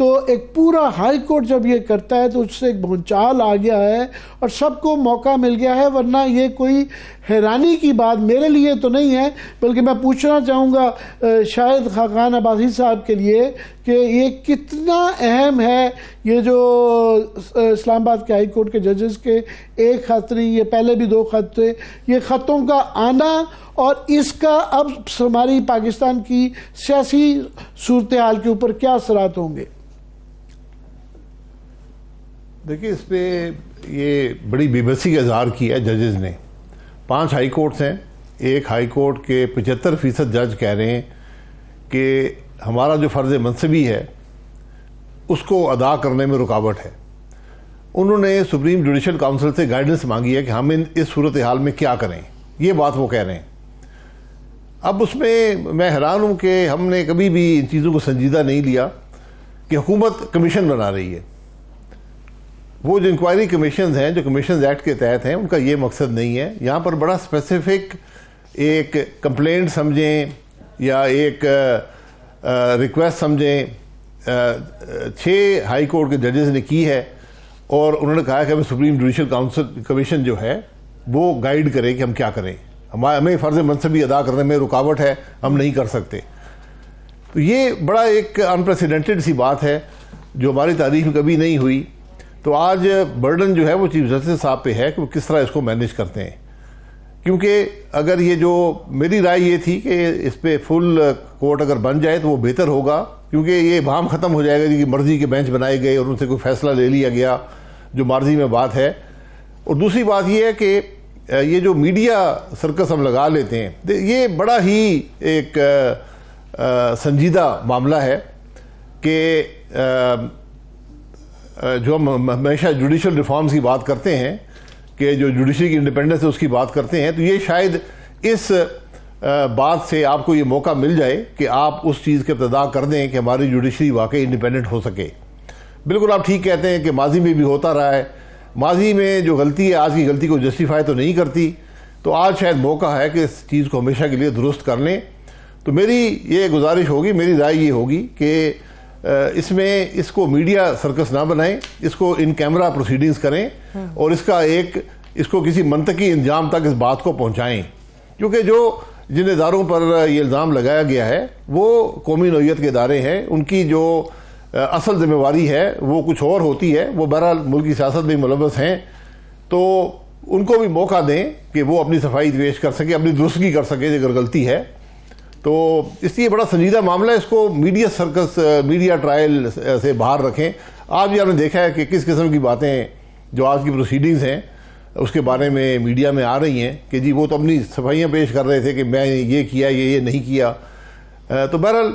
تو ایک پورا ہائی کورٹ جب یہ کرتا ہے تو اس سے ایک بھونچال آ گیا ہے اور سب کو موقع مل گیا ہے. ورنہ یہ کوئی حیرانی کی بات میرے لیے تو نہیں ہے, بلکہ میں پوچھنا چاہوں گا شاہد خاقان عباسی صاحب کے لیے کہ یہ کتنا اہم ہے یہ جو اسلام آباد کے ہائی کورٹ کے ججز کے ایک خط نہیں, یہ پہلے بھی 2 خط تھے, یہ خطوں کا آنا اور اس کا اب ہماری پاکستان کی سیاسی صورتحال کے اوپر کیا اثرات ہوں گے؟ دیکھیں, اس پہ یہ بڑی بے بسی کا اظہار کیا ہے ججز نے. 5 ہائی کورٹس ہیں, ایک ہائی کورٹ کے 75% جج کہہ رہے ہیں کہ ہمارا جو فرض منصبی ہے اس کو ادا کرنے میں رکاوٹ ہے. انہوں نے سپریم جوڈیشل کاؤنسل سے گائیڈنس مانگی ہے کہ ہم اس صورتحال میں کیا کریں, یہ بات وہ کہہ رہے ہیں. اب اس میں حیران ہوں کہ ہم نے کبھی بھی ان چیزوں کو سنجیدہ نہیں لیا کہ حکومت کمیشن بنا رہی ہے. وہ جو انکوائری کمیشنز ہیں جو کمیشنز ایکٹ کے تحت ہیں ان کا یہ مقصد نہیں ہے. یہاں پر بڑا اسپیسیفک ایک کمپلینٹ سمجھیں یا ایک ریکویسٹ سمجھیں 6 ہائی کورٹ کے ججز نے کی ہے اور انہوں نے کہا کہ ہمیں سپریم جوڈیشل کاؤنسل کمیشن جو ہے وہ گائیڈ کرے کہ ہم کیا کریں, ہمیں فرض منصبی ادا کرنے میں رکاوٹ ہے, ہم نہیں کر سکتے. تو یہ بڑا ایک انپریسیڈنٹڈ سی بات ہے جو ہماری تاریخ میں کبھی نہیں ہوئی. تو آج برڈن جو ہے وہ چیف جسٹس صاحب پہ ہے کہ وہ کس طرح اس کو مینیج کرتے ہیں. کیونکہ اگر یہ جو میری رائے یہ تھی کہ اس پہ فل کورٹ اگر بن جائے تو وہ بہتر ہوگا, کیونکہ یہ ابہام ختم ہو جائے گا کہ مرضی کے بینچ بنائے گئے اور ان سے کوئی فیصلہ لے لیا گیا جو ماضی میں بات ہے. اور دوسری بات یہ ہے کہ یہ جو میڈیا سرکس ہم لگا لیتے ہیں یہ بڑا ہی ایک سنجیدہ معاملہ ہے کہ جو ہم ہمیشہ جوڈیشل ریفارمز کی بات کرتے ہیں کہ جو جوڈیشری کی انڈیپینڈنس ہے اس کی بات کرتے ہیں, تو یہ شاید اس بات سے آپ کو یہ موقع مل جائے کہ آپ اس چیز کے ابتدا کر دیں کہ ہماری جوڈیشری واقعی انڈیپینڈنٹ ہو سکے. بالکل آپ ٹھیک کہتے ہیں کہ ماضی میں بھی ہوتا رہا ہے, ماضی میں جو غلطی ہے آج کی غلطی کو جسٹیفائی تو نہیں کرتی, تو آج شاید موقع ہے کہ اس چیز کو ہمیشہ کے لیے درست کر لیں. تو میری یہ گزارش ہوگی, میری رائے یہ ہوگی کہ اس میں اس کو میڈیا سرکس نہ بنائیں, اس کو ان کیمرہ پروسیڈنگز کریں اور اس کو کسی منطقی انجام تک اس بات کو پہنچائیں. کیونکہ جو جن اداروں پر یہ الزام لگایا گیا ہے وہ قومی نوعیت کے ادارے ہیں, ان کی جو اصل ذمہ داری ہے وہ کچھ اور ہوتی ہے, وہ بہرحال ملک کی سیاست میں ملوث ہیں, تو ان کو بھی موقع دیں کہ وہ اپنی صفائی پیش کر سکیں, اپنی درستگی کر سکیں اگر غلطی ہے. تو اس لیے بڑا سنجیدہ معاملہ ہے, اس کو میڈیا سرکس میڈیا ٹرائل سے باہر رکھیں. آج بھی آپ نے دیکھا ہے کہ کس قسم کی باتیں جو آج کی پروسیڈنگز ہیں اس کے بارے میں میڈیا میں آ رہی ہیں کہ جی وہ تو اپنی صفائیاں پیش کر رہے تھے کہ میں یہ کیا یہ نہیں کیا. تو بہرحال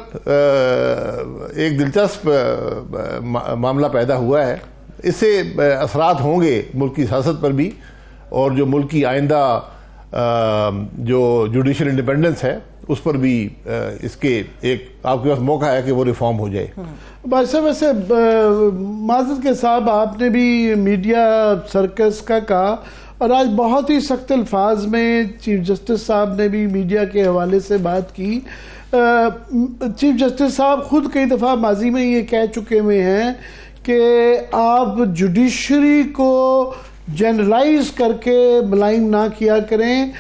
ایک دلچسپ معاملہ پیدا ہوا ہے, اس سے اثرات ہوں گے ملک کی سیاست پر بھی اور جو ملک کی آئندہ جو جوڈیشل انڈیپینڈنس ہے اس پر بھی اس کے ایک آپ کے پاس موقع ہے کہ وہ ریفارم ہو جائے. ویسے معذرت کے صاحب آپ نے بھی میڈیا سرکس کا کہا اور آج بہت ہی سخت الفاظ میں چیف جسٹس صاحب نے بھی میڈیا کے حوالے سے بات کی. چیف جسٹس صاحب خود کئی دفعہ ماضی میں یہ کہہ چکے ہوئے ہیں کہ آپ جوڈیشری کو جنرلائز کر کے ملائن نہ کیا کریں,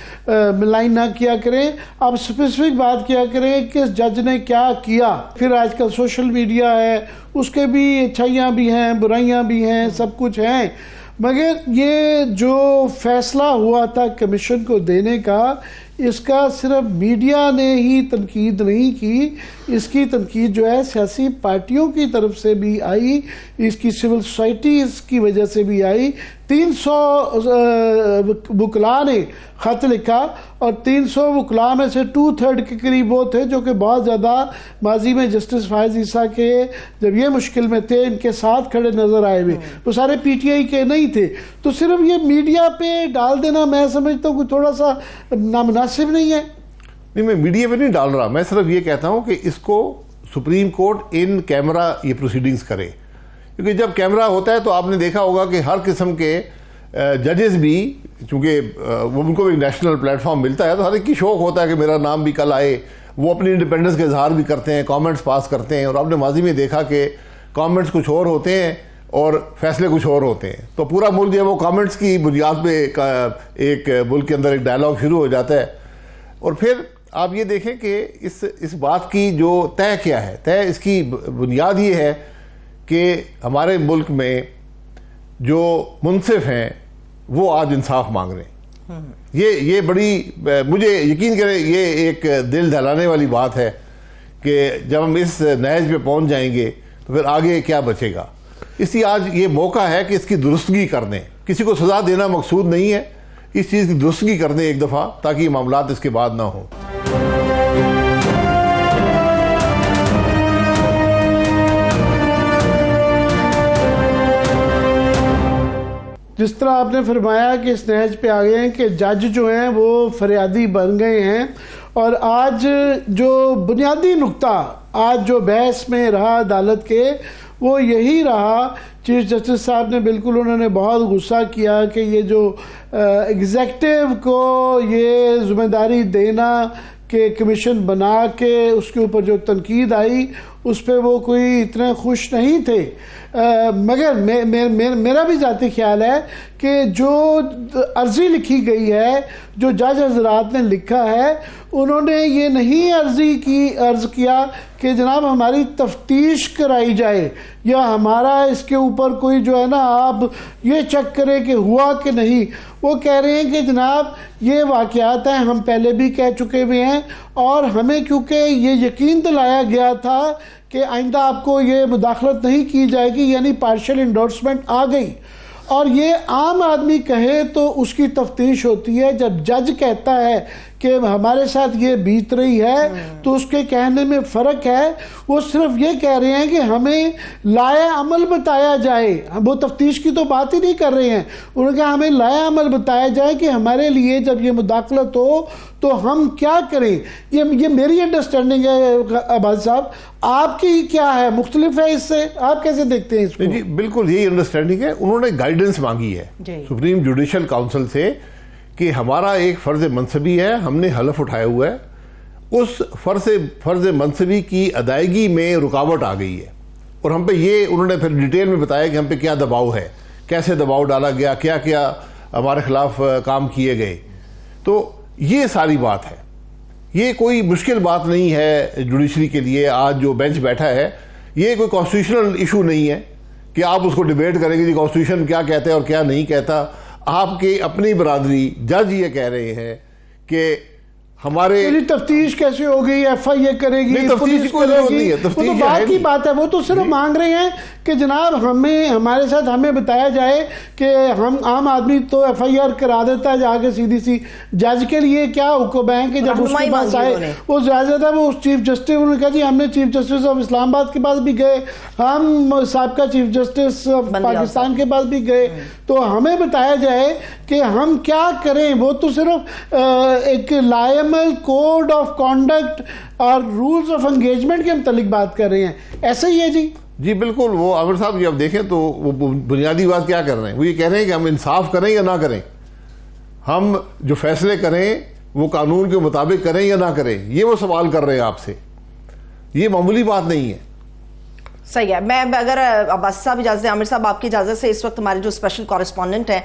آپ اسپیسیفک بات کیا کریں کہ اس جج نے کیا کیا. پھر آج کل سوشل میڈیا ہے, اس کے بھی اچھائیاں بھی ہیں برائیاں بھی ہیں, سب کچھ ہیں, مگر یہ جو فیصلہ ہوا تھا کمیشن کو دینے کا اس کا صرف میڈیا نے ہی تنقید نہیں کی, اس کی تنقید جو ہے سیاسی پارٹیوں کی طرف سے بھی آئی, اس کی سول سوسائٹی اس کی وجہ سے بھی آئی. 300 وکلاء نے خط لکھا اور 300 وکلاء میں سے 2/3 کے قریب وہ تھے جو کہ بہت زیادہ ماضی میں جسٹس فائز عیسیٰ کے جب یہ مشکل میں تھے ان کے ساتھ کھڑے نظر آئے ہوئے, وہ سارے پی ٹی آئی کے نہیں تھے. تو صرف یہ میڈیا پہ ڈال دینا میں سمجھتا ہوں کہ تھوڑا سا نامناسب نہیں ہے. نہیں, میں میڈیا پہ نہیں ڈال رہا, میں صرف یہ کہتا ہوں کہ اس کو سپریم کورٹ ان کیمرہ یہ پروسیڈنگز کرے, کیونکہ جب کیمرہ ہوتا ہے تو آپ نے دیکھا ہوگا کہ ہر قسم کے ججز بھی, چونکہ وہ ان کو بھی نیشنل پلیٹ فارم ملتا ہے تو ہر ایک کی شوق ہوتا ہے کہ میرا نام بھی کل آئے, وہ اپنی انڈیپینڈنس کے اظہار بھی کرتے ہیں, کامنٹس پاس کرتے ہیں. اور آپ نے ماضی میں دیکھا کہ کامنٹس کچھ اور ہوتے ہیں اور فیصلے کچھ اور ہوتے ہیں. تو پورا ملک جو ہے وہ کامنٹس کی بنیاد پہ ایک ملک کے اندر ایک ڈائلاگ شروع ہو جاتا ہے. اور پھر آپ یہ دیکھیں کہ اس بات کی جو طے کیا ہے, طے اس کی بنیاد یہ ہے کہ ہمارے ملک میں جو منصف ہیں وہ آج انصاف مانگ رہے ہیں. یہ بڑی, مجھے یقین کریں یہ ایک دل دہلانے والی بات ہے کہ جب ہم اس نہج پہ پہنچ جائیں گے تو پھر آگے کیا بچے گا. اس لیے آج یہ موقع ہے کہ اس کی درستگی کر دیں. کسی کو سزا دینا مقصود نہیں ہے, اس چیز کی درستگی کر دیں ایک دفعہ تاکہ یہ معاملات اس کے بعد نہ ہوں. جس طرح آپ نے فرمایا کہ اس نہج پہ آ گئے ہیں کہ جج جو ہیں وہ فریادی بن گئے ہیں, اور آج جو بنیادی نقطہ آج جو بحث میں رہا عدالت کے وہ یہی رہا. چیف جسٹس صاحب نے بالکل انہوں نے بہت غصہ کیا کہ یہ جو ایگزیکٹو کو یہ ذمہ داری دینا کہ کمیشن بنا کے اس کے اوپر جو تنقید آئی اس پہ وہ کوئی اتنے خوش نہیں تھے. مگر میرا بھی ذاتی خیال ہے کہ جو عرضی لکھی گئی ہے, جو جج حضرات نے لکھا ہے, انہوں نے یہ نہیں عرض کیا کہ جناب ہماری تفتیش کرائی جائے یا ہمارا اس کے اوپر کوئی جو ہے نا آپ یہ چیک کریں کہ ہوا کہ نہیں. وہ کہہ رہے ہیں کہ جناب یہ واقعات ہیں, ہم پہلے بھی کہہ چکے ہوئے ہیں, اور ہمیں کیونکہ یہ یقین دلایا گیا تھا کہ آئندہ آپ کو یہ مداخلت نہیں کی جائے گی, یعنی پارشل انڈورسمنٹ آ گئی. اور یہ عام آدمی کہے تو اس کی تفتیش ہوتی ہے, جب جج کہتا ہے کہ ہمارے ساتھ یہ بیت رہی ہے تو اس کے کہنے میں فرق ہے. وہ صرف یہ کہہ رہے ہیں کہ ہمیں لائے عمل بتایا جائے, وہ تفتیش کی تو بات ہی نہیں کر رہے ہیں. انہوں نے کہا ہمیں لائے عمل بتایا جائے کہ ہمارے لیے جب یہ مداخلت ہو تو ہم کیا کریں. یہ میری انڈرسٹینڈنگ ہے. عباس صاحب آپ کی کیا ہے, مختلف ہے اس سے, آپ کیسے دیکھتے ہیں اس کو؟ جی بالکل یہی انڈرسٹینڈنگ ہے. انہوں نے گائیڈنس مانگی ہے سپریم جوڈیشل کاؤنسل سے کہ ہمارا ایک فرض منصبی ہے, ہم نے حلف اٹھایا ہوا ہے, اس فرض منصبی کی ادائیگی میں رکاوٹ آ گئی ہے. اور ہم پہ یہ انہوں نے پھر ڈیٹیل میں بتایا کہ ہم پہ کیا دباؤ ہے, کیسے دباؤ ڈالا گیا, کیا کیا ہمارے خلاف کام کیے گئے. تو یہ ساری بات ہے, یہ کوئی مشکل بات نہیں ہے جوڈیشری کے لیے. آج جو بینچ بیٹھا ہے یہ کوئی کانسٹیٹیوشنل ایشو نہیں ہے کہ آپ اس کو ڈیبیٹ کریں گے جی کانسٹیٹیوشن کیا کہتا ہے اور کیا نہیں کہتا. آپ کی اپنی برادری جج یہ کہہ رہے ہیں کہ ہمارے تفتیش کیسے ہوگی, ایف آئی اے کرے گی, تفتیش کوئی ضرورت نہیں ہے, وہ تو بات کی بات ہے. وہ تو صرف مانگ رہے ہیں کہ جناب ہمارے ساتھ ہمیں بتایا جائے کہ ہم عام آدمی تو ایف آئی آر کرا دیتا ہے جا کے سیدھی سی. جج کے لیے کیا حکم ہے کہ جب اس کے پاس آئے وہ زیادہ تھا, وہ چیف جسٹس انہوں نے کہا جی ہم نے چیف جسٹس آف اسلام آباد کے پاس بھی گئے, ہم سابقہ چیف جسٹس آف پاکستان کے پاس بھی گئے, تو ہمیں بتایا جائے کہ ہم کیا کریں. وہ تو صرف ایک لائم کوڈ آف کانڈکٹ اور رولز آف انگیجمنٹ کے متعلق بات کر رہے ہیں. ایسا ہی ہے جی. جی بالکل. وہ عامر صاحب جب دیکھیں تو وہ بنیادی بات کیا کر رہے ہیں, وہ یہ کہہ رہے ہیں کہ ہم انصاف کریں یا نہ کریں, ہم جو فیصلے کریں وہ قانون کے مطابق کریں یا نہ کریں. یہ وہ سوال کر رہے ہیں آپ سے, یہ معمولی بات نہیں ہے. صحیح ہے. میں اگر عباس صاحب اجازت دیں, عامر صاحب آپ کی اجازت سے, اس وقت ہمارے جو اسپیشل کورسپونڈنٹ ہیں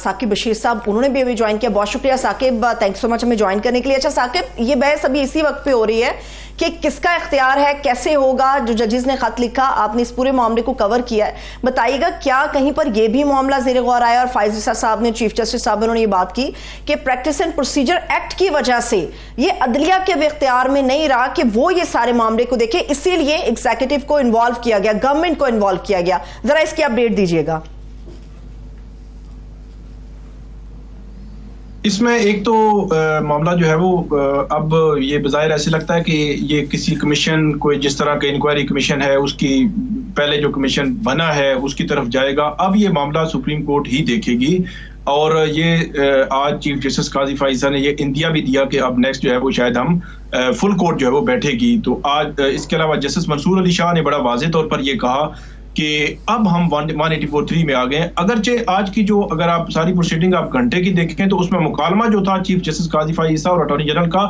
ثاقب بشیر صاحب, انہوں نے بھی ابھی جوائن کیا. بہت شکریہ ثاقب, تھینک سو مچ ہمیں جوائن کرنے کے لیے. اچھا ثاقب, یہ بحث ابھی اسی وقت پہ ہو رہی ہے کہ کس کا اختیار ہے, کیسے ہوگا. جو ججز نے خط لکھا, آپ نے اس پورے معاملے کو کور کیا ہے, بتائیے گا کیا کہیں پر یہ بھی معاملہ زیر غور آیا, اور فائز نثار صاحب نے, چیف جسٹس صاحب انہوں نے یہ بات کی کہ پریکٹس اینڈ پروسیجر ایکٹ کی وجہ سے یہ عدلیہ کے بھی اختیار میں نہیں رہا کہ وہ یہ سارے معاملے کو دیکھے, اسی لیے ایگزیکٹو کو انوالو کیا گیا, گورنمنٹ کو انوالو کیا گیا. ذرا اس کی اپڈیٹ دیجیے گا. اس میں ایک تو معاملہ جو ہے وہ اب یہ بظاہر ایسے لگتا ہے کہ یہ کسی کمیشن, کوئی جس طرح کا انکوائری کمیشن ہے اس کی پہلے جو کمیشن بنا ہے اس کی طرف جائے گا. اب یہ معاملہ سپریم کورٹ ہی دیکھے گی, اور یہ آج چیف جسٹس قاضی فائزہ نے یہ اندیا بھی دیا کہ اب نیکسٹ جو ہے وہ شاید ہم فل کورٹ جو ہے وہ بیٹھے گی. تو آج اس کے علاوہ جسٹس منصور علی شاہ نے بڑا واضح طور پر یہ کہا کہ اب ہم 184(3) میں آ گئے. اگرچہ آج کی جو اگر آپ ساری پروسیڈنگ آپ گھنٹے کی دیکھیں تو اس میں مکالمہ جو تھا چیف جسٹس قاضی فائزہ اور اٹارنی جنرل کا,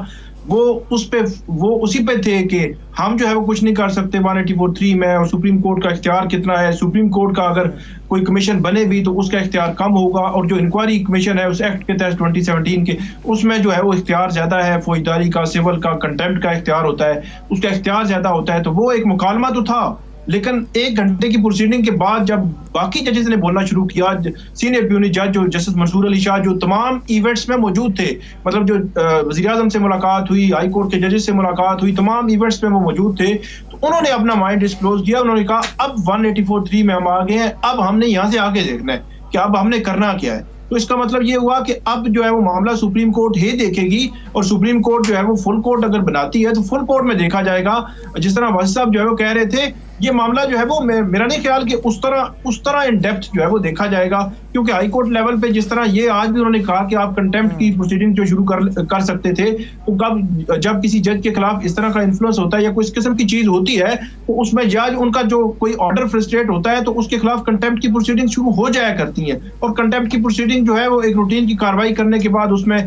وہ اسی پہ تھے کہ ہم جو ہے وہ کچھ نہیں کر سکتے 184(3) میں، اور سپریم کورٹ کا اختیار کتنا ہے، سپریم کورٹ کا اگر کوئی کمیشن بنے بھی تو اس کا اختیار کم ہوگا، اور جو انکوائری کمیشن ہے اس ایکٹ کے تحت 2017 کے، اس میں جو ہے وہ اختیار زیادہ ہے، فوجداری کا، سول کا، کنٹمپٹ کا اختیار ہوتا ہے، اس کا اختیار زیادہ ہوتا ہے. تو وہ ایک مکالمہ تو تھا، لیکن 1 گھنٹے کی پروسیڈنگ کے بعد جب باقی ججز نے بولنا شروع کیا، سینئر پیونی جج جو جسٹس منصور علی شاہ جو تمام ایونٹس میں موجود تھے، مطلب جو وزیر اعظم سے ملاقات ہوئی، ہائی کورٹ کے ججز سے ملاقات ہوئی، تمام ایونٹس میں وہ موجود تھے، تو انہوں نے اپنا مائنڈ ڈسکلوز کیا. انہوں نے کہا اب 184(3) میں ہم آ گئے ہیں، اب ہم نے یہاں سے آگے دیکھنا ہے کہ اب ہم نے کرنا کیا ہے. تو اس کا مطلب یہ ہوا کہ اب جو ہے وہ معاملہ سپریم کورٹ ہی دیکھے گی، اور سپریم کورٹ جو ہے وہ فل کورٹ اگر بناتی ہے تو فل کورٹ میں دیکھا جائے گا. جس طرح واسف صاحب جو ہے وہ کہہ رہے تھے، یہ معاملہ جو ہے وہ میرا نہیں خیال کہ اس طرح ان ڈیپتھ جو ہے وہ دیکھا جائے گا، کیونکہ ہائی کورٹ لیول پہ جس طرح یہ آج بھی انہوں نے کہا کہ آپ کنٹمپٹ کی پروسیڈنگ جو شروع کر سکتے تھے، تو جب کسی جج کے خلاف اس طرح کا انفلوئنس ہوتا ہے یا کوئی اس قسم کی چیز ہوتی ہے تو اس میں جج ان کا جو کوئی آرڈر فرسٹریٹ ہوتا ہے تو اس کے خلاف کنٹمپٹ کی پروسیڈنگ شروع ہو جایا کرتی ہیں. اور کنٹمپٹ کی پروسیڈنگ جو ہے وہ ایک روٹین کی کارروائی کرنے کے بعد اس میں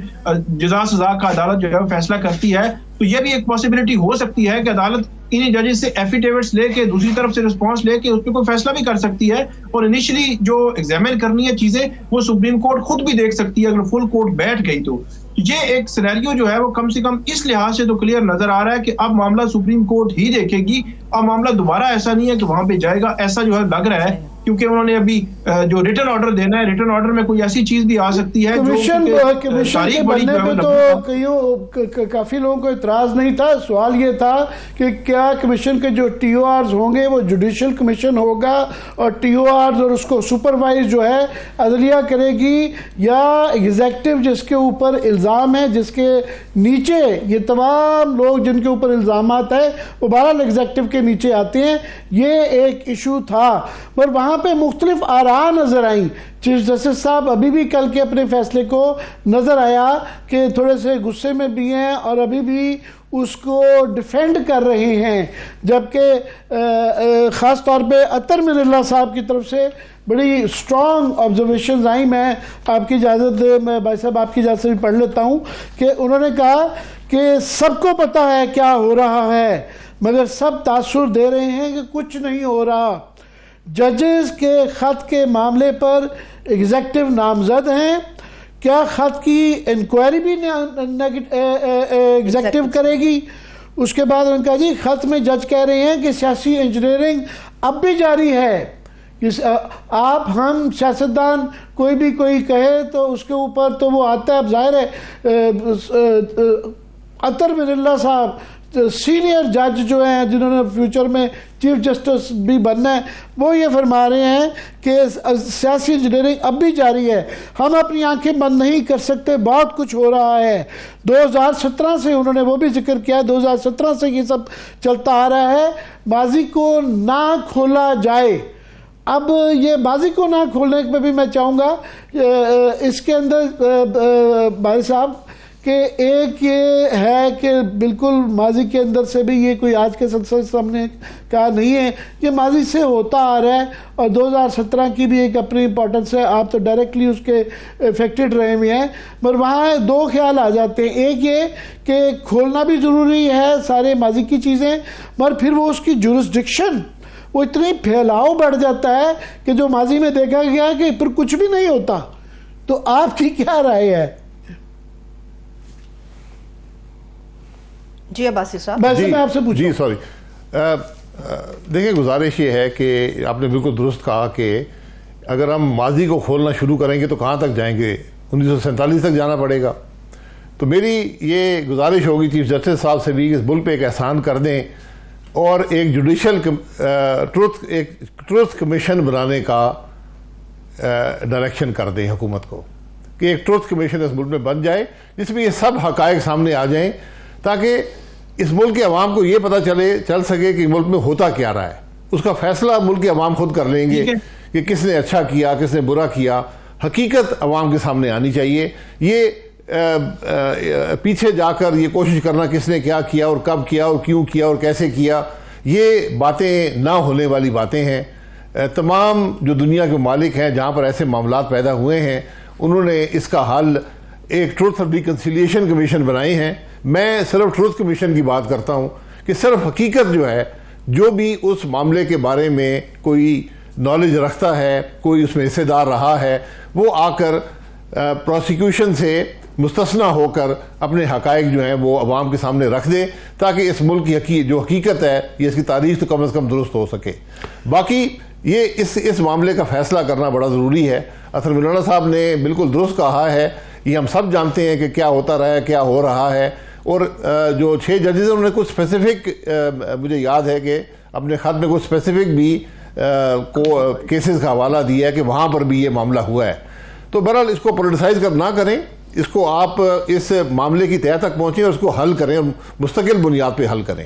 جزا سزا کا عدالت جو ہے فیصلہ کرتی ہے. تو یہ بھی ایک پاسبلٹی ہو سکتی ہے کہ عدالت انہیں ججز سے ایفیڈیوٹس لے کے، دوسری طرف سے رسپانس لے کے اس پہ کوئی فیصلہ بھی کر سکتی ہے، اور انیشلی جو ایگزامن کرنی ہے چیزیں وہ سپریم کورٹ خود بھی دیکھ سکتی ہے اگر فل کورٹ بیٹھ گئی. تو یہ ایک سینیریو جو ہے وہ کم سے کم اس لحاظ سے تو کلیئر نظر آ رہا ہے کہ اب معاملہ سپریم کورٹ ہی دیکھے گی. اب معاملہ دوبارہ ایسا نہیں ہے کہ وہاں پہ جائے گا، ایسا جو ہے لگ رہا ہے، کیونکہ انہوں نے ابھی جو ریٹن آرڈر دینا ہے، ریٹن آرڈر میں کوئی ایسی چیز بھی آ سکتی ہے کمیشن کے بننے پہ تو کافی لوگوں کو اعتراض نہیں تھا. سوال یہ تھا کہ کیا کمیشن کے جو ٹی او آرز ہوں گے وہ جوڈیشل کمیشن ہوگا، اور ٹی او آرز اور اس کو سپروائز جو ہے عدلیہ کرے گی، یا ایگزیکٹو جس کے اوپر الزام ہے، جس کے نیچے یہ تمام لوگ جن کے اوپر الزامات ہیں وہ بہرحال ایگزیکٹو کے نیچے آتے ہیں. یہ ایک ایشو تھا، پر وہاں پہ مختلف آراء نظر آئیں. چیف جسٹس صاحب ابھی بھی کل کے اپنے فیصلے کو نظر آیا کہ تھوڑے سے غصے میں بھی ہیں اور ابھی بھی اس کو ڈیفینڈ کر رہے ہیں، جبکہ خاص طور پہ اطہر من اللہ صاحب کی طرف سے بڑی اسٹرانگ آبزرویشنز آئیں. میں آپ کی اجازت، میں بھائی صاحب آپ کی اجازت سے بھی پڑھ لیتا ہوں کہ انہوں نے کہا کہ سب کو پتہ ہے کیا ہو رہا ہے، مگر سب تاثر دے رہے ہیں کہ کچھ نہیں ہو رہا. ججز کے خط کے معاملے پر ایگزیکٹو نامزد ہیں، کیا خط کی انکوائری بھی ایگزیکٹو کرے گی؟ اس کے بعد ان کا جی خط میں جج کہہ رہے ہیں کہ سیاسی انجینئرنگ اب بھی جاری ہے. آپ ہم سیاستدان کوئی کہے تو اس کے اوپر تو وہ آتا ہے. اب ظاہر ہے اطہر من اللہ صاحب سینئر جج جو ہیں جنہوں نے فیوچر میں چیف جسٹس بھی بننا ہے، وہ یہ فرما رہے ہیں کہ سیاسی انجینئرنگ اب بھی جاری ہے، ہم اپنی آنکھیں بند نہیں کر سکتے، بہت کچھ ہو رہا ہے. 2017 سے انہوں نے وہ بھی ذکر کیا، 2017 سے یہ سب چلتا آ رہا ہے. ماضی کو نہ کھولا جائے. اب یہ ماضی کو نہ کھولنے پہ بھی میں چاہوں گا اس کے اندر بھائی صاحب کہ ایک یہ ہے کہ بالکل ماضی کے اندر سے بھی یہ کوئی آج کے سلسلے سے ہم نے کہا نہیں ہے، یہ ماضی سے ہوتا آ رہا ہے، اور 2017 کی بھی ایک اپنی امپورٹنس ہے. آپ تو ڈائریکٹلی اس کے افیکٹڈ رہے ہوئے ہیں، پر وہاں دو خیال آ جاتے ہیں. ایک یہ کہ کھولنا بھی ضروری ہے سارے ماضی کی چیزیں، مگر پھر وہ اس کی جورسڈکشن وہ اتنی پھیلاؤ بڑھ جاتا ہے کہ جو ماضی میں دیکھا گیا کہ پھر کچھ بھی نہیں ہوتا. تو آپ کی کیا رائے ہے؟ جی عباسی صاحب. میں آپ سے پوچھوں. جی سوری، دیکھیں گزارش یہ ہے کہ آپ نے بالکل درست کہا کہ اگر ہم ماضی کو کھولنا شروع کریں گے تو کہاں تک جائیں گے؟ 1947 تک جانا پڑے گا. تو میری یہ گزارش ہوگی چیف جسٹس صاحب سے بھی کہ اس ملک پہ ایک احسان کر دیں اور ایک جوڈیشل ٹروتھ کمیشن بنانے کا ڈائریکشن کر دیں حکومت کو، کہ ایک ٹروتھ کمیشن اس ملک میں بن جائے جس میں یہ سب حقائق سامنے آ جائیں، تاکہ اس ملک کے عوام کو یہ پتہ چل سکے کہ ملک میں ہوتا کیا رہا ہے. اس کا فیصلہ ملک کے عوام خود کر لیں گے کہ کس نے اچھا کیا، کس نے برا کیا. حقیقت عوام کے سامنے آنی چاہیے. یہ پیچھے جا کر یہ کوشش کرنا کس نے کیا کیا اور کب کیا اور کیوں کیا اور کیسے کیا، یہ باتیں نہ ہونے والی باتیں ہیں. تمام جو دنیا کے مالک ہیں جہاں پر ایسے معاملات پیدا ہوئے ہیں، انہوں نے اس کا حل ایک ٹروتھ اینڈ ریکنسیلیشن کمیشن بنائی ہیں. میں صرف ٹروتھ کمیشن کی بات کرتا ہوں کہ صرف حقیقت جو ہے, جو بھی اس معاملے کے بارے میں کوئی نالج رکھتا ہے, کوئی اس میں حصے دار رہا ہے, وہ آ کر پروسیکیوشن سے مستثنا ہو کر اپنے حقائق جو ہیں وہ عوام کے سامنے رکھ دے, تاکہ اس ملک کی جو حقیقت ہے یہ اس کی تاریخ تو کم از کم درست ہو سکے. باقی یہ اس معاملے کا فیصلہ کرنا بڑا ضروری ہے. اطہر مولانا صاحب نے بالکل درست کہا ہے, یہ ہم سب جانتے ہیں کہ کیا ہوتا رہا ہے, کیا ہو رہا ہے. اور جو 6 ججز ہیں انہوں نے کچھ اسپیسیفک, مجھے یاد ہے کہ اپنے خط میں کچھ اسپیسیفک بھی کیسز کا حوالہ دیا ہے کہ وہاں پر بھی یہ معاملہ ہوا ہے. تو بہرحال اس کو پولیٹیسائز نہ کریں, اس کو آپ اس معاملے کی تہہ تک پہنچیں اور اس کو حل کریں, اور مستقل بنیاد پہ حل کریں.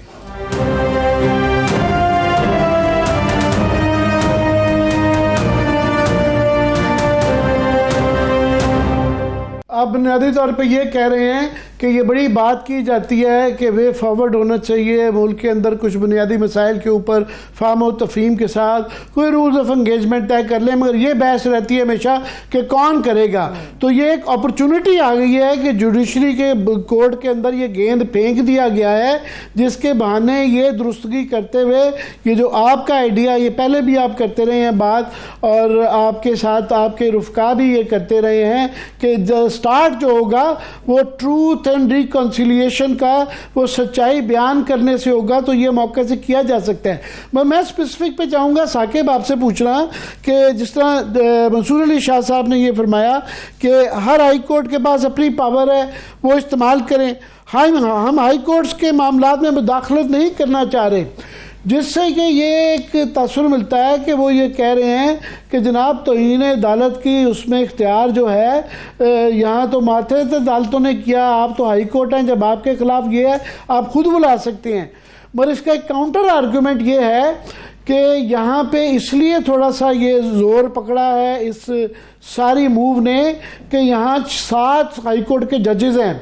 آپ بنیادی طور پہ یہ کہہ رہے ہیں کہ یہ بڑی بات کی جاتی ہے کہ وے فارورڈ ہونا چاہیے ملک کے اندر, کچھ بنیادی مسائل کے اوپر فہم و تفہیم کے ساتھ کوئی رولز آف انگیجمنٹ طے کر لیں, مگر یہ بحث رہتی ہے ہمیشہ کہ کون کرے گا. تو یہ ایک اپرچونٹی آ گئی ہے کہ جوڈیشری کے کورٹ کے اندر یہ گیند پھینک دیا گیا ہے, جس کے بہانے یہ درستگی کرتے ہوئے یہ جو آپ کا آئیڈیا, یہ پہلے بھی آپ کرتے رہے ہیں بات, اور آپ کے ساتھ آپ کے رفقا بھی یہ کرتے رہے ہیں کہ سٹارٹ جو ہوگا وہ ٹروتھ اینڈ ریکنسیلیشن کا, وہ سچائی بیان کرنے سے ہوگا. تو یہ موقع سے کیا جا سکتا ہے. میں اسپیسیفک پہ چاہوں گا ثاقب آپ سے پوچھنا کہ جس طرح منصور علی شاہ صاحب نے یہ فرمایا کہ ہر ہائی کورٹ کے پاس اپنی پاور ہے, وہ استعمال کریں. ہم ہائی کورٹس کے معاملات میں مداخلت نہیں کرنا چاہ رہے, جس سے کہ یہ ایک تاثر ملتا ہے کہ وہ یہ کہہ رہے ہیں کہ جناب توہین عدالت کی اس میں اختیار جو ہے یہاں تو ماتحت عدالتوں نے کیا, آپ تو ہائی کورٹ ہیں, جب آپ کے خلاف یہ ہے آپ خود بلا سکتے ہیں. مگر اس کا ایک کاؤنٹر آرگومنٹ یہ ہے کہ یہاں پہ اس لیے تھوڑا سا یہ زور پکڑا ہے اس ساری موو نے کہ یہاں 7 ہائی کورٹ کے ججز ہیں.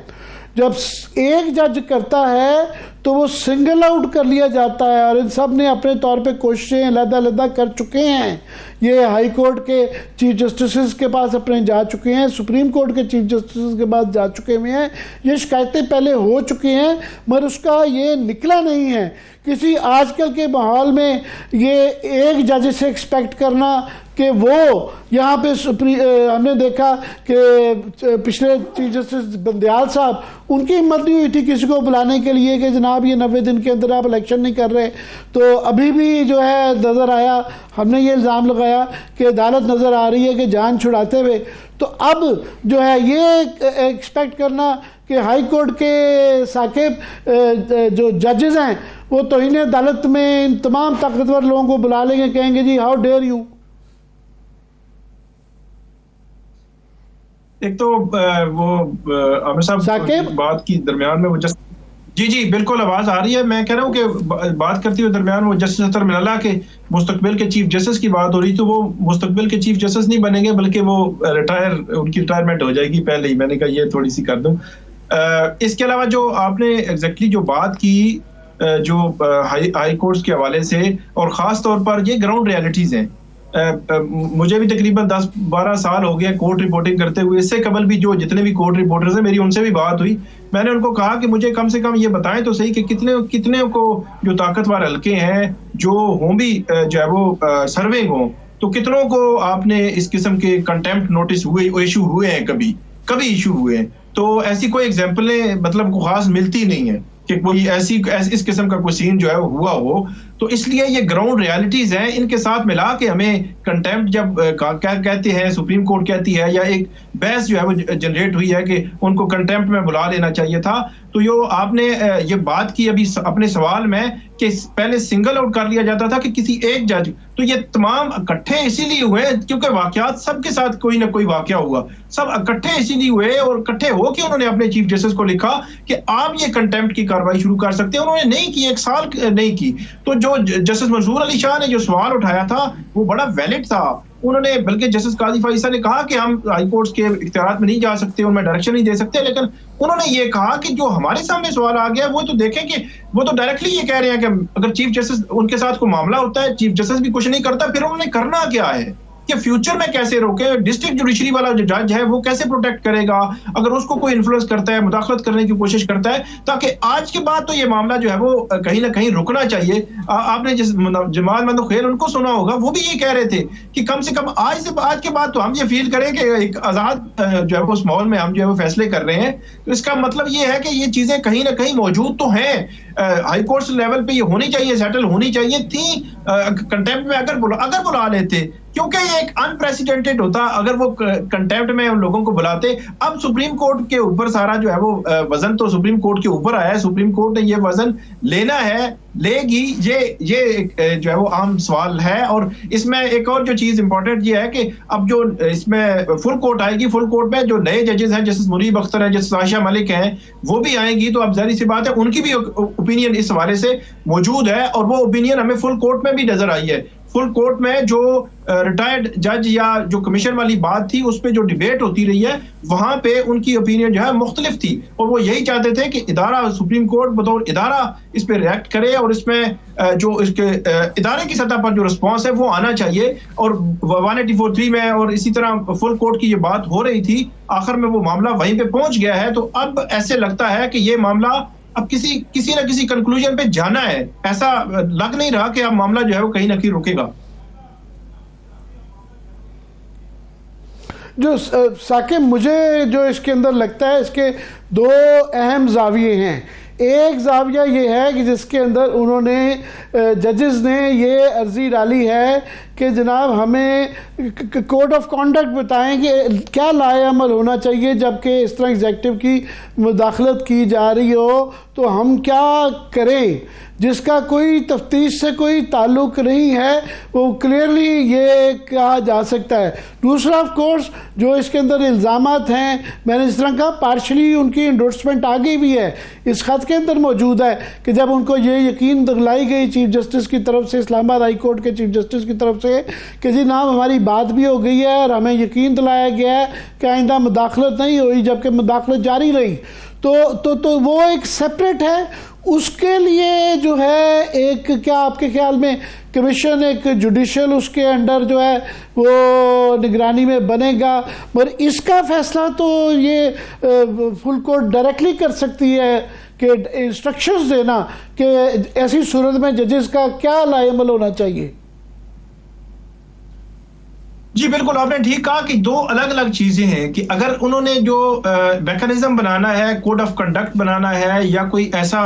جب ایک جج کرتا ہے تو وہ سنگل آؤٹ کر لیا جاتا ہے, اور ان سب نے اپنے طور پہ کوششیں علیحدہ علیحدہ کر چکے ہیں. یہ ہائی کورٹ کے چیف جسٹسز کے پاس اپنے جا چکے ہیں, سپریم کورٹ کے چیف جسٹسز کے پاس جا چکے ہوئے ہیں, یہ شکایتیں پہلے ہو چکی ہیں, مگر اس کا یہ نکلا نہیں ہے. کسی آج کل کے ماحول میں یہ ایک جج سے ایکسپیکٹ کرنا کہ وہ یہاں پہ ہم نے دیکھا کہ پچھلے چیف جسٹس بندیال صاحب, ان کی ہمت نہیں ہوئی تھی کسی کو بلانے کے لیے کہ جناب یہ 90 دن کے اندر آپ الیکشن نہیں کر رہے. تو ابھی بھی جو ہے نظر آیا, ہم نے یہ الزام لگایا کہ عدالت نظر آ رہی ہے کہ جان چھڑاتے ہوئے. تو اب جو ہے یہ ایکسپیکٹ کرنا کہ ہائی کورٹ کے ثاقب جو ججز ہیں وہ توہین عدالت میں ان تمام طاقتور لوگوں کو بلا لیں گے, کہیں گے جی ہاؤ ڈیئر یو. ایک تو وہ عامر صاحب بات کی درمیان میں وہ جی بالکل آواز آ رہی ہے. میں کہہ رہا ہوں کہ بات کرتے ہوئے درمیان وہ جسٹس اطہر ملالہ کے مستقبل کے چیف جسٹس کی بات ہو رہی, تو وہ مستقبل کے چیف جسٹس نہیں بنیں گے بلکہ وہ ان کی ریٹائرمنٹ ہو جائے گی پہلے ہی. میں نے کہا یہ تھوڑی سی کر دوں. اس کے علاوہ جو آپ نے ایگزیکٹلی جو بات کی جو ہائی کورٹس کے حوالے سے, اور خاص طور پر یہ گراؤنڈ ریالٹیز ہیں. مجھے بھی تقریباً 10-12 سال ہو گئے کورٹ رپورٹنگ کرتے ہوئے. اس سے قبل بھی جو جتنے بھی کورٹ رپورٹرز ہیں میری ان سے بھی بات ہوئی. میں نے ان کو کہا کہ مجھے کم سے کم یہ بتائیں تو صحیح کہ کتنے کو جو طاقتور حلقے ہیں جو ہوں بھی جو ہے وہ سرونگ ہوں, تو کتنوں کو آپ نے اس قسم کے کنٹیمپٹ نوٹس ایشو ہوئے ہیں, کبھی ایشو ہوئے ہیں. تو ایسی کوئی ایگزامپلیں مطلب کو خاص ملتی نہیں ہیں کہ کوئی اس قسم کا کوئی سین جو ہے وہ ہوا ہو. تو اس لیے یہ گراؤنڈ ریالٹیز ہیں, ان کے ساتھ ملا کے ہمیں کنٹیمپٹ جب کہتے ہیں, سپریم کورٹ کہتی ہے, یا ایک بحث جو ہے وہ جنریٹ ہوئی ہے کہ ان کو کنٹیمپٹ میں بلا لینا چاہیے تھا. تو یہ آپ نے یہ بات کی ابھی اپنے سوال میں کہ پہلے سنگل آؤٹ کر لیا جاتا تھا کہ کسی ایک جج, تو یہ تمام اکٹھے اسی لیے ہوئے کیونکہ واقعات سب کے ساتھ کوئی نہ کوئی واقعہ ہوا, سب اکٹھے اسی لیے ہوئے, اور اکٹھے ہو کے انہوں نے اپنے چیف جسٹس کو لکھا کہ آپ یہ کنٹیمپٹ کی کارروائی شروع کر سکتے ہیں. انہوں نے نہیں کی, 1 سال نہیں کی. تو جو جسٹس منصور علی شاہ نے جو سوال اٹھایا تھا وہ بڑا ویلڈ تھا. انہوں نے بلکہ جسٹس قاضی فائزہ نے کہا کہ ہم ہائی کورٹس کے اختیارات میں نہیں جا سکتے, ان میں ڈائریکشن نہیں دے سکتے, لیکن انہوں نے یہ کہا کہ جو ہمارے سامنے سوال آ گیا وہ تو دیکھیں کہ وہ تو ڈائریکٹلی یہ کہہ رہے ہیں کہ اگر چیف جسٹس ان کے ساتھ کوئی معاملہ ہوتا ہے, چیف جسٹس بھی کچھ نہیں کرتا, پھر انہوں نے کرنا کیا ہے, کہ فیوچر میں کیسے روکے. ڈسٹرکٹ جوڈیشری والا جو جج ہے وہ کیسے پروٹیکٹ کرے گا اگر اس کو کوئی انفلوئنس کرتا ہے, مداخلت کرنے کی کوشش کرتا ہے, تاکہ آج کے بعد تو یہ معاملہ جو ہے وہ کہیں نہ کہیں رکنا چاہیے. آپ نے جس جمال مندو خیل ان کو سنا ہوگا, وہ بھی یہ کہہ رہے تھے کہ کم سے کم آج کے بعد تو ہم یہ فیل کریں کہ ایک آزاد جو ہے وہ اس ماحول میں ہم جو ہے وہ فیصلے کر رہے ہیں. تو اس کا مطلب یہ ہے کہ یہ چیزیں کہیں نہ کہیں موجود تو ہیں. ہائی کورٹس لیول پہ یہ ہونی چاہیے, سیٹل ہونی چاہیے تھی. کنٹیمپٹ میں اگر بلا لیتے, کیونکہ یہ ایک انپریسیڈنٹڈ ہوتا اگر وہ کنٹیمپٹ میں ان لوگوں کو بلاتے. اب سپریم کورٹ کے اوپر سارا جو ہے وہ وزن تو سپریم کورٹ کے اوپر آیا ہے. سپریم کورٹ نے یہ وزن لینا ہے, لے گی, یہ جو ہے وہ عام سوال ہے. اور اس میں ایک اور جو چیز امپورٹنٹ یہ ہے کہ اب جو اس میں فل کورٹ آئے گی, فل کورٹ میں جو نئے ججز ہیں جسٹس منیب اختر ہیں, جسٹس عائشہ ملک ہیں, وہ بھی آئیں گی. تو اب ظاہر سی بات ہے ان کی بھی اوپینین اس حوالے سے موجود ہے, اور وہ اوپینین ہمیں فل کورٹ میں بھی نظر آئی ہے. فل کورٹ میں جو ریٹائرڈ جج یا جو کمیشن والی بات تھی اس پہ جو ڈیبیٹ ہوتی رہی ہے, وہاں پہ ان کی اوپینین جو ہے مختلف تھی, اور وہ یہی چاہتے تھے کہ ادارہ سپریم کورٹ بطور ادارہ اس پہ ریئیکٹ کرے, اور اس میں جو اس کے ادارے کی سطح پر جو رسپانس ہے وہ آنا چاہیے. اور 184(3) میں اور اسی طرح فل کورٹ کی یہ بات ہو رہی تھی, آخر میں وہ معاملہ وہیں پہ پہنچ گیا ہے. تو اب ایسے لگتا ہے کہ یہ معاملہ اب کسی نہ کسی کنکلوژن پہ جانا ہے. ایسا لگ نہیں رہا کہ اب معاملہ جو ہے وہ کہیں نہ کہیں رکے گا. جو ثاقب, مجھے جو اس کے اندر لگتا ہے, اس کے دو اہم زاویے ہیں. ایک زاویہ یہ ہے کہ جس کے اندر انہوں نے ججز نے یہ عرضی ڈالی ہے کہ جناب ہمیں کوڈ آف کانڈکٹ بتائیں کہ کیا لائے عمل ہونا چاہیے جبکہ اس طرح ایگزیکٹو کی مداخلت کی جا رہی ہو تو ہم کیا کریں, جس کا کوئی تفتیش سے کوئی تعلق نہیں ہے. وہ کلیئرلی یہ کہا جا سکتا ہے. دوسرا آف کورس جو اس کے اندر الزامات ہیں, میں نے اس طرح کہا پارشلی ان کی انڈورسمنٹ آگے بھی ہے, اس خط کے اندر موجود ہے کہ جب ان کو یہ یقین دلائی گئی چیف جسٹس کی طرف سے, اسلام آباد ہائی کورٹ کے چیف جسٹس کی طرف سے, کہ جی نام ہماری بات بھی ہو گئی ہے اور ہمیں یقین دلایا گیا ہے کہ آئندہ مداخلت نہیں ہوئی, جبکہ مداخلت جاری رہی, تو وہ ایک سیپریٹ ہے. اس کے لیے جو ہے ایک, کیا آپ کے خیال میں کمیشن ایک جوڈیشل اس کے انڈر جو ہے وہ نگرانی میں بنے گا, مگر اس کا فیصلہ تو یہ فل کورٹ ڈائریکٹلی کر سکتی ہے کہ انسٹرکشنز دینا کہ ایسی صورت میں ججز کا کیا لائے عمل ہونا چاہیے. جی بالکل, آپ نے ٹھیک کہا کہ دو الگ الگ چیزیں ہیں کہ اگر انہوں نے جو میکانزم بنانا ہے, کوڈ آف کنڈکٹ بنانا ہے, یا کوئی ایسا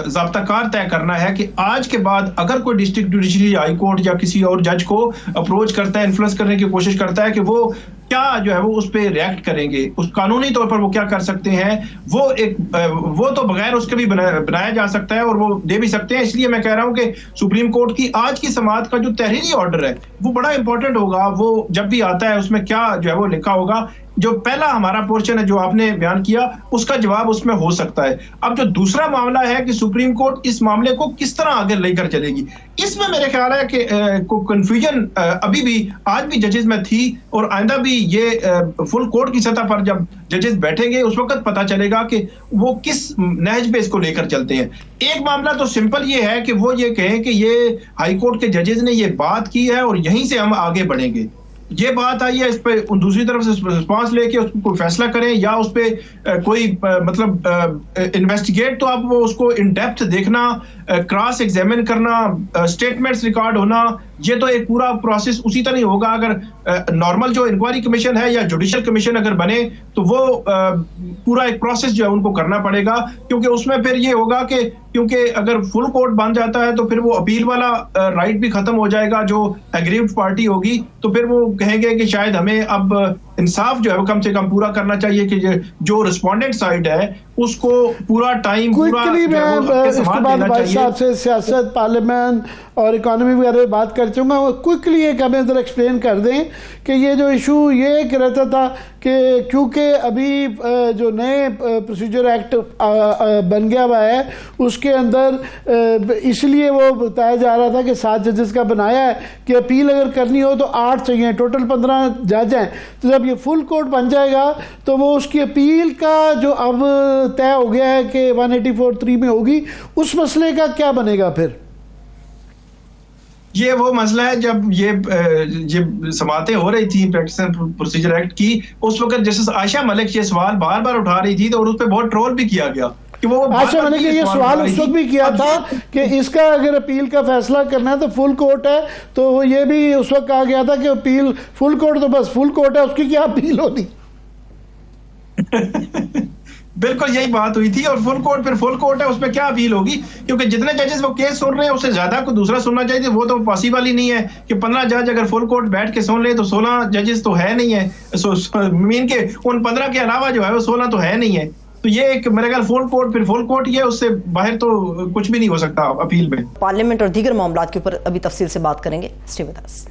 ضابطہ کار طے کرنا ہے کہ آج کے بعد اگر کوئی ڈسٹرکٹ جوڈیشری ہائی کورٹ یا کسی اور جج کو اپروچ کرتا ہے, انفلوئنس کرنے کی کوشش کرتا ہے کہ وہ کیا جو ہے وہ اس پہ ریئیکٹ کریں گے, اس قانونی طور پر وہ کیا کر سکتے ہیں, وہ تو بغیر اس کے بھی بنایا جا سکتا ہے اور وہ دے بھی سکتے ہیں. اس لیے میں کہہ رہا ہوں کہ سپریم کورٹ کی آج کی سماعت کا جو تحریری آرڈر ہے وہ بڑا امپورٹنٹ ہوگا. وہ جب بھی آتا ہے اس میں کیا جو ہے وہ لکھا ہوگا, جو پہلا ہمارا پورشن ہے جو آپ نے بیان کیا اس کا جواب اس میں ہو سکتا ہے. اب جو دوسرا معاملہ ہے کہ سپریم کورٹ اس معاملے کو کس طرح آگے لے کر چلے گی, اس میں میرے خیال ہے کہ کنفیوژن ابھی بھی آج بھی ججز میں تھی, اور آئندہ بھی یہ فل کورٹ کی سطح پر جب ججز بیٹھیں گے اس وقت پتہ چلے گا کہ وہ کس نہج پہ اس کو لے کر چلتے ہیں. ایک معاملہ تو سمپل یہ ہے کہ وہ یہ کہیں کہ یہ ہائی کورٹ کے ججز نے یہ بات کی ہے اور یہیں سے ہم آگے بڑھیں گے, یہ بات آئی ہے, اس پہ دوسری طرف سے رسپانس لے کے اس کو کوئی فیصلہ کریں, یا اس پہ کوئی مطلب انویسٹیگیٹ, تو اب وہ اس کو ان ڈیپتھ دیکھنا, کراس ایگزامن کرنا, اسٹیٹمنٹس ریکارڈ ہونا, یہ تو ایک پورا پروسیس اسی طرح نہیں ہوگا. اگر نارمل جو انکوائری کمیشن ہے یا جوڈیشل کمیشن اگر بنے تو وہ پورا ایک پروسیس جو ہے ان کو کرنا پڑے گا, کیونکہ اس میں پھر یہ ہوگا کہ کیونکہ اگر فل کورٹ بن جاتا ہے تو پھر وہ اپیل والا رائٹ بھی ختم ہو جائے گا جو ایگریوڈ پارٹی ہوگی, تو پھر وہ کہیں گے کہ شاید ہمیں اب انصاف جو ہے وہ کم سے کم پورا کرنا چاہیے کہ جو رسپونڈنٹ سائڈ ہے اس کو پورا ٹائم پورا اس کے بعد بھائی صاحب سے سیاست, پارلیمنٹ اور اکانومی وغیرہ بات کر چاہوں گا. وہ کوئکلی ایک ہمیں ذرا ایکسپلین کر دیں کہ یہ جو ایشو یہ ایک رہتا تھا کہ کیونکہ ابھی جو نئے پروسیجر ایکٹ بن گیا ہوا ہے اس کے اندر اس لیے وہ بتایا جا رہا تھا کہ 7 ججز کا بنایا ہے کہ اپیل اگر کرنی ہو تو 8 چاہیے, ٹوٹل 15 جج ہیں. تو جب یہ فل کورٹ بن جائے گا تو وہ اس کی اپیل کا جو اب طے ہو گیا ہے کہ 184(3) میں ہوگی, اس مسئلے کا کیا بنے گا پھر؟ یہ وہ مسئلہ ہے جب یہ سماعتیں ہو رہی تھی پریکٹس اینڈ پروسیجر ایکٹ کی، اس وقت جسٹس عائشہ ملک یہ سوال بار بار اٹھا رہی تھی اور اس پہ بہت ٹرول بھی کیا گیا کہ وہ عائشہ ملک نے یہ سوال اس وقت بھی کیا تھا کہ اس کا اگر اپیل کا فیصلہ کرنا ہے تو فل کورٹ ہے، تو یہ بھی اس وقت کہا گیا تھا کہ اپیل فل کورٹ تو بس فل کورٹ ہے، اس کی کیا اپیل ہونی. بالکل یہی بات ہوئی تھی. اور فل کورٹ پھر فل کورٹ ہے، اس میں کیا اپیل ہوگی؟ کیونکہ جتنے ججز وہ کیس سن رہے ہیں اس سے زیادہ کو دوسرا سننا چاہیے. وہ تو پاسبل ہی نہیں ہے کہ 15 جج اگر فل کورٹ بیٹھ کے سن لے تو 16 ججز تو ہے نہیں ہے، مین کے ان 15 کے علاوہ جو ہے وہ 16 تو ہے نہیں ہے. تو یہ ایک میرے خیال فل کورٹ پھر فل کورٹ یہ اس سے باہر تو کچھ بھی نہیں ہو سکتا اپیل میں. پارلیمنٹ اور دیگر معاملات کے اوپر ابھی تفصیل سے بات کریں گے. Stay with us.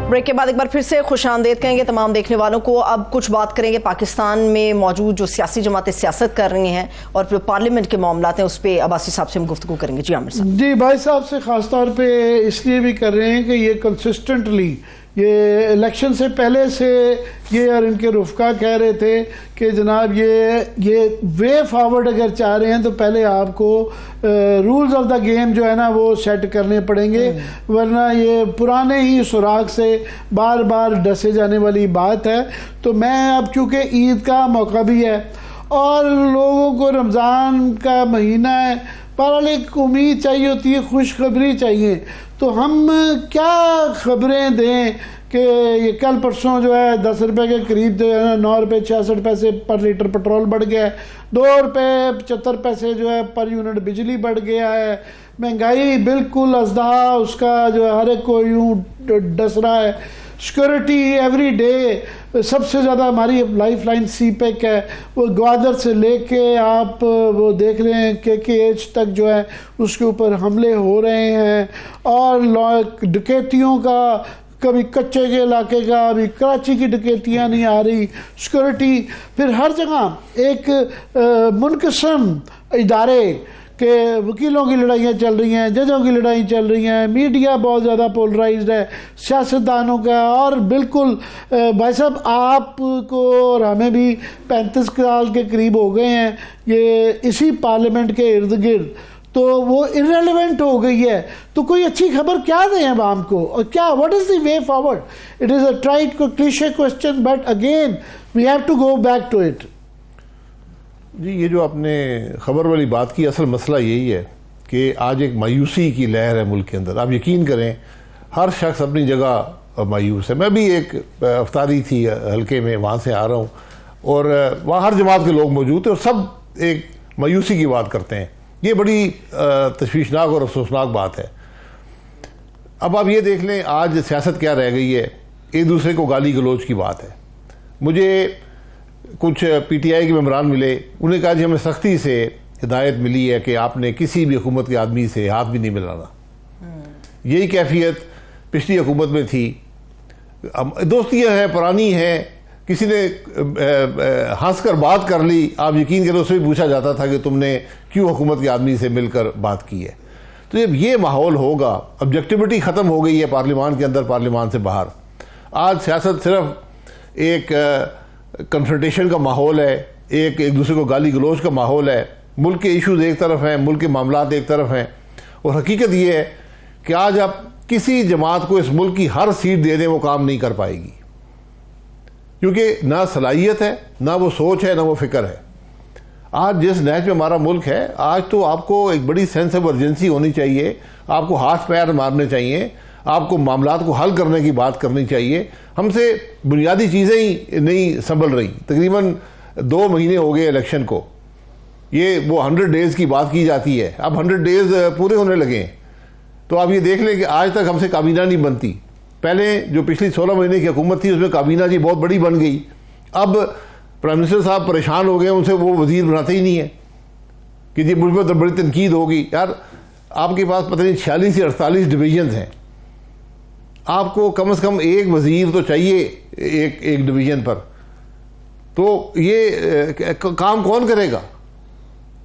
بریک کے بعد ایک بار پھر سے خوش آمدید کہیں گے تمام دیکھنے والوں کو. اب کچھ بات کریں گے پاکستان میں موجود جو سیاسی جماعتیں سیاست کر رہی ہیں اور پھر پارلیمنٹ کے معاملات ہیں، اس پہ عباسی صاحب سے ہم گفتگو کریں گے. جی عامر صاحب. جی بھائی صاحب سے خاص طور پہ اس لیے بھی کر رہے ہیں کہ یہ کنسسٹنٹلی یہ الیکشن سے پہلے سے یہ اور ان کے رفقا کہہ رہے تھے کہ جناب یہ وے فارورڈ اگر چاہ رہے ہیں تو پہلے آپ کو رولز آف دا گیم جو ہے نا وہ سیٹ کرنے پڑیں گے، ورنہ یہ پرانے ہی سراغ سے بار بار ڈسے جانے والی بات ہے. تو میں اب چونکہ عید کا موقع بھی ہے اور لوگوں کو رمضان کا مہینہ ہے، بہرحال ایک امید چاہیے ہوتی ہے، خوشخبری چاہیے. تو ہم کیا خبریں دیں کہ یہ کل پرسوں جو ہے 10 روپے کے قریب جو ہے 9 روپے 66 پیسے پر لیٹر پٹرول بڑھ گیا ہے، 2 روپے 75 پیسے جو ہے پر یونٹ بجلی بڑھ گیا ہے، مہنگائی بالکل ازدہا اس کا جو ہے ہر ایک کو یوں ڈس رہا ہے. سیکورٹی ایوری ڈے سب سے زیادہ ہماری لائف لائن سی پیک ہے، وہ گوادر سے لے کے آپ وہ دیکھ رہے ہیں کے ایچ تک جو ہے اس کے اوپر حملے ہو رہے ہیں. اور ڈکیتیوں کا کبھی کچے کے علاقے کا، ابھی کراچی کی ڈکیتیاں نہیں آ رہی، سیکورٹی پھر ہر جگہ ایک منقسم ادارے کہ وکیلوں کی لڑائیاں چل رہی ہیں، ججوں کی لڑائی چل رہی ہیں، میڈیا بہت زیادہ پولرائزڈ ہے، سیاستدانوں کا. اور بالکل بھائی صاحب آپ کو اور ہمیں بھی 35 سال کے قریب ہو گئے ہیں یہ اسی پارلیمنٹ کے ارد گرد، تو وہ irrelevant ہو گئی ہے. تو کوئی اچھی خبر کیا دیں عوام کو اور کیا what is the way forward? It is a trite cliché question but again we have to go back to it. جی یہ جو آپ نے خبر والی بات کی، اصل مسئلہ یہی ہے کہ آج ایک مایوسی کی لہر ہے ملک کے اندر. آپ یقین کریں ہر شخص اپنی جگہ مایوس ہے. میں بھی ایک افطاری تھی حلقے میں، وہاں سے آ رہا ہوں اور وہاں ہر جماعت کے لوگ موجود تھے اور سب ایک مایوسی کی بات کرتے ہیں. یہ بڑی تشویشناک اور افسوسناک بات ہے. اب آپ یہ دیکھ لیں آج سیاست کیا رہ گئی ہے، ایک دوسرے کو گالی گلوچ کی بات ہے. مجھے کچھ پی ٹی آئی کے ممبران ملے، انہوں نے کہا جی ہمیں سختی سے ہدایت ملی ہے کہ آپ نے کسی بھی حکومت کے آدمی سے ہاتھ بھی نہیں ملانا. یہی کیفیت پچھلی حکومت میں تھی. دوستیاں ہیں، پرانی ہیں، کسی نے ہنس کر بات کر لی، آپ یقین کریں اس سے بھی پوچھا جاتا تھا کہ تم نے کیوں حکومت کے آدمی سے مل کر بات کی ہے. تو جب یہ ماحول ہوگا، آبجیکٹیوٹی ختم ہو گئی ہے پارلیمان کے اندر، پارلیمان سے باہر. آج سیاست صرف ایک کنفرنٹیشن کا ماحول ہے، ایک دوسرے کو گالی گلوچ کا ماحول ہے. ملک کے ایشوز ایک طرف ہیں، ملک کے معاملات ایک طرف ہیں. اور حقیقت یہ ہے کہ آج آپ کسی جماعت کو اس ملک کی ہر سیٹ دے دیں وہ کام نہیں کر پائے گی، کیونکہ نہ صلاحیت ہے، نہ وہ سوچ ہے، نہ وہ فکر ہے. آج جس نہج میں ہمارا ملک ہے، آج تو آپ کو ایک بڑی سینس آف ارجنسی ہونی چاہیے، آپ کو ہاتھ پیر مارنے چاہیے، آپ کو معاملات کو حل کرنے کی بات کرنی چاہیے. ہم سے بنیادی چیزیں ہی نہیں سنبھل رہی. تقریباً 2 مہینے ہو گئے الیکشن کو، یہ وہ 100 ڈیز کی بات کی جاتی ہے، اب 100 ڈیز پورے ہونے لگے ہیں. تو آپ یہ دیکھ لیں کہ آج تک ہم سے کابینہ نہیں بنتی. پہلے جو پچھلی 16 مہینے کی حکومت تھی اس میں کابینہ جی بہت بڑی بن گئی. اب پرائم منسٹر صاحب پریشان ہو گئے، ان سے وہ وزیر بناتے ہی نہیں ہیں کہ جی مجھ پر بڑی تنقید ہوگی. یار آپ کے پاس پتہ نہیں 46 یا 48 ڈویژنز ہیں، آپ کو کم از کم ایک وزیر تو چاہیے ایک ڈویژن پر. تو یہ کام کون کرے گا؟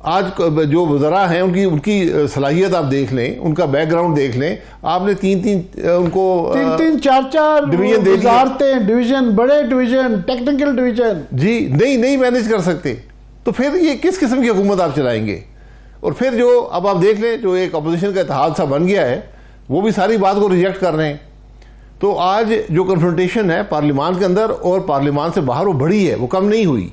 آج جو وزراء ہیں ان کی صلاحیت آپ دیکھ لیں, ان کا بیک گراؤنڈ دیکھ لیں, آپ نے ان کو تین چار ڈویژن دے وزارتیں, ڈویژن, بڑے ڈویژن, ٹیکنیکل ڈویژن, جی نہیں مینیج کر سکتے. تو پھر یہ کس قسم کی حکومت آپ چلائیں گے؟ اور پھر جو اب آپ دیکھ لیں جو ایک اپوزیشن کا اتحاد سا بن گیا ہے, وہ بھی ساری بات کو ریجیکٹ کر رہے ہیں. تو آج جو کنفرنٹیشن ہے پارلیمان کے اندر اور پارلیمان سے باہر, وہ بڑی ہے, وہ کم نہیں ہوئی.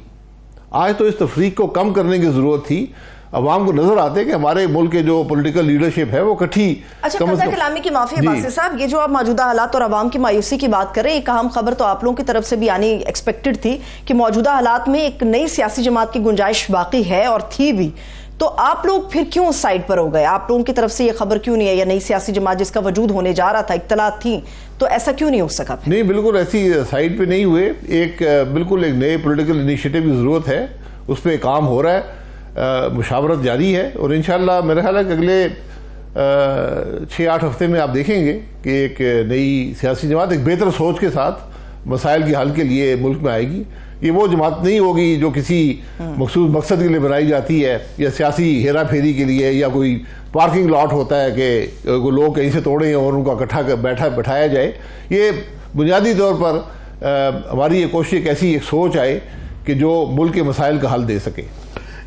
آج تو اس تفریق کو کم کرنے کی ضرورت تھی. عوام کو نظر آتے کہ ہمارے ملک کے جو پولیٹیکل لیڈرشپ ہے وہ کٹھی. اچھا قطع کلامی کی معافی ہے باسط صاحب, یہ جو آپ موجودہ حالات اور عوام کی مایوسی کی بات کر رہے ہیں, ایک اہم خبر تو آپ لوگوں کی طرف سے بھی آنی ایکسپیکٹڈ تھی کہ موجودہ حالات میں ایک نئی سیاسی جماعت کی گنجائش باقی ہے اور تھی بھی, تو آپ لوگ پھر کیوں اس سائڈ پر ہو گئے؟ آپ لوگوں کی طرف سے یہ خبر کیوں نہیں ہے, یا نئی سیاسی جماعت جس کا وجود ہونے جا رہا تھا, اطلاعات تھیں, تو ایسا کیوں نہیں ہو سکا؟ نہیں, بالکل ایسی سائڈ پہ نہیں ہوئے. بالکل ایک نئے پولیٹیکل انیشیٹو کی ضرورت ہے, اس پہ کام ہو رہا ہے, مشاورت جاری ہے, اور انشاءاللہ میرا خیال ہے کہ اگلے 6-8 ہفتے میں آپ دیکھیں گے کہ ایک نئی سیاسی جماعت ایک بہتر سوچ کے ساتھ مسائل کے حل کے لیے ملک میں آئے گی. یہ وہ جماعت نہیں ہوگی جو کسی مخصوص مقصد کے لیے بنائی جاتی ہے, یا سیاسی ہیرا پھیری کے لیے, یا کوئی پارکنگ لاٹ ہوتا ہے کہ لوگ کہیں سے توڑیں اور ان کو اکٹھا بٹھایا جائے. یہ بنیادی طور پر ہماری یہ کوشش ایک ایسی سوچ آئے کہ جو ملک کے مسائل کا حل دے سکے.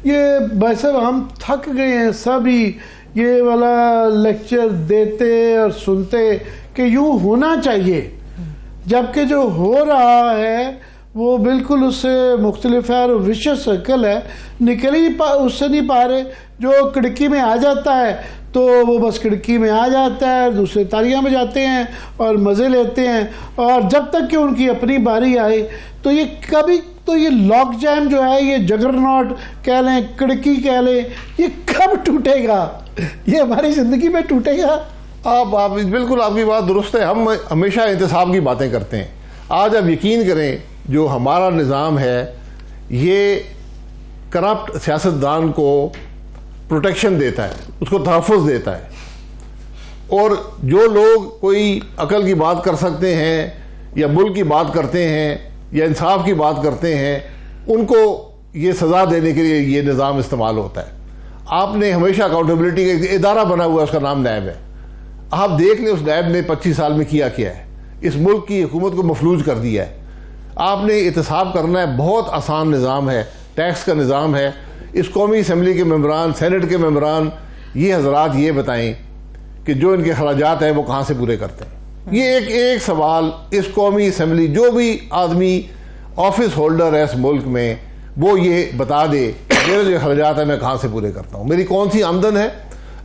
یہ بھائی صاحب ہم تھک گئے ہیں سبھی یہ والا لیکچر دیتے اور سنتے کہ یوں ہونا چاہیے, جبکہ جو ہو رہا ہے وہ بالکل اس سے مختلف ہے اور وشیس سرکل ہے, نکل ہی اس سے نہیں پا رہے. جو کھڑکی میں آ جاتا ہے تو وہ بس کھڑکی میں آ جاتا ہے, دوسرے تاریاں میں جاتے ہیں اور مزے لیتے ہیں, اور جب تک کہ ان کی اپنی باری آئے تو یہ کبھی تو یہ لاک جیم جو ہے, یہ جگرناٹ کہہ لیں, کھڑکی کہہ لیں, یہ کب ٹوٹے گا؟ یہ ہماری زندگی میں ٹوٹے گا. آپ بالکل آپ کی بات درست ہے. ہم ہمیشہ احتساب کی باتیں کرتے ہیں. آج آپ یقین کریں جو ہمارا نظام ہے یہ کرپٹ سیاستدان کو پروٹیکشن دیتا ہے, اس کو تحفظ دیتا ہے, اور جو لوگ کوئی عقل کی بات کر سکتے ہیں یا ملک کی بات کرتے ہیں یا انصاف کی بات کرتے ہیں, ان کو یہ سزا دینے کے لیے یہ نظام استعمال ہوتا ہے. آپ نے ہمیشہ اکاؤنٹیبلٹی کا ایک ادارہ بنا ہوا ہے, اس کا نام نیب ہے. آپ دیکھ لیں اس نیب نے 25 سال میں کیا ہے, اس ملک کی حکومت کو مفلوج کر دیا ہے. آپ نے احتساب کرنا ہے, بہت آسان نظام ہے, ٹیکس کا نظام ہے. اس قومی اسمبلی کے ممبران, سینٹ کے ممبران, یہ حضرات یہ بتائیں کہ جو ان کے اخراجات ہیں وہ کہاں سے پورے کرتے ہیں. یہ ایک سوال اس قومی اسمبلی, جو بھی آدمی آفس ہولڈر ہے اس ملک میں, وہ یہ بتا دے میرے جو اخراجات ہیں میں کہاں سے پورے کرتا ہوں, میری کون سی آمدن ہے,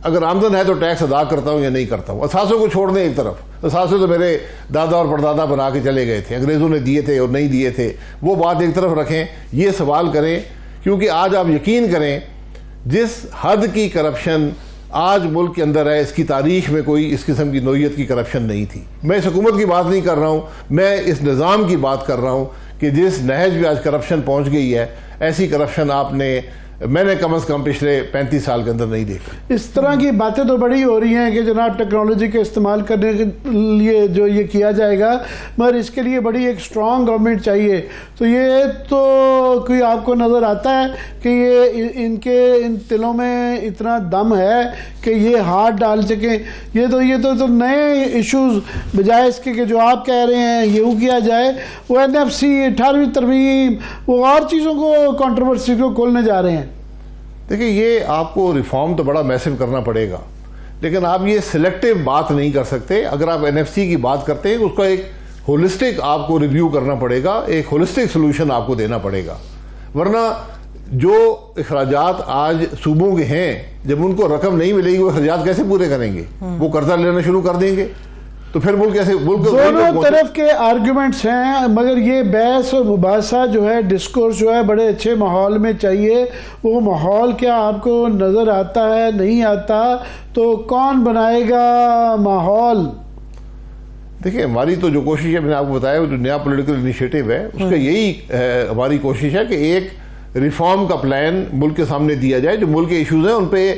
اگر آمدن ہے تو ٹیکس ادا کرتا ہوں یا نہیں کرتا ہوں. اثاثوں کو چھوڑ دیں ایک طرف, اثاثے تو میرے دادا اور پردادا بنا کے چلے گئے تھے, انگریزوں نے دیے تھے اور نہیں دیے تھے, وہ بات ایک طرف رکھیں, یہ سوال کریں. کیونکہ آج آپ یقین کریں جس حد کی کرپشن آج ملک کے اندر ہے, اس کی تاریخ میں کوئی اس قسم کی نوعیت کی کرپشن نہیں تھی. میں اس حکومت کی بات نہیں کر رہا ہوں, میں اس نظام کی بات کر رہا ہوں کہ جس نہج پہ آج کرپشن پہنچ گئی ہے, ایسی کرپشن میں نے کم از کم پچھلے 35 سال کے اندر نہیں دیکھا. اس طرح کی باتیں تو بڑی ہو رہی ہیں کہ جناب ٹیکنالوجی کے استعمال کرنے کے لیے جو یہ کیا جائے گا, مگر اس کے لیے بڑی ایک اسٹرانگ گورنمنٹ چاہیے. تو یہ تو کوئی آپ کو نظر آتا ہے کہ یہ ان دلوں میں اتنا دم ہے کہ یہ ہاتھ ڈال سکیں. یہ تو نئے ایشوز بجائے اس کے کہ جو آپ کہہ رہے ہیں یہ کیا جائے, وہ NFC 18ویں ترمیم, وہ اور چیزوں کو کنٹروورسی کو کھولنے جا رہے ہیں. دیکھیں یہ آپ کو ریفارم تو بڑا میسو کرنا پڑے گا, لیکن آپ یہ سلیکٹیو بات نہیں کر سکتے. اگر آپ NFC کی بات کرتے ہیں اس کا ایک ہولسٹک آپ کو ریویو کرنا پڑے گا, ایک ہولسٹک سلوشن آپ کو دینا پڑے گا. ورنہ جو اخراجات آج صوبوں کے ہیں, جب ان کو رقم نہیں ملے گی وہ اخراجات کیسے پورے کریں گے؟ وہ قرضہ لینا شروع کر دیں گے, تو پھر ملک کیسے؟ دونوں طرف کے آرگومنٹس ہیں, مگر یہ بحث اور مباحثہ جو ہے, ڈسکورس جو ہے, بڑے اچھے ماحول میں چاہیے. وہ ماحول کیا آپ کو نظر آتا ہے, نہیں آتا؟ تو کون بنائے گا ماحول؟ دیکھیں ہماری تو جو کوشش ہے, میں نے آپ کو بتایا, جو نیا پولیٹیکل انیشیٹو ہے اس کا یہی ہماری کوشش ہے کہ ایک ریفارم کا پلان ملک کے سامنے دیا جائے. جو ملک کے ایشوز ہیں ان پہ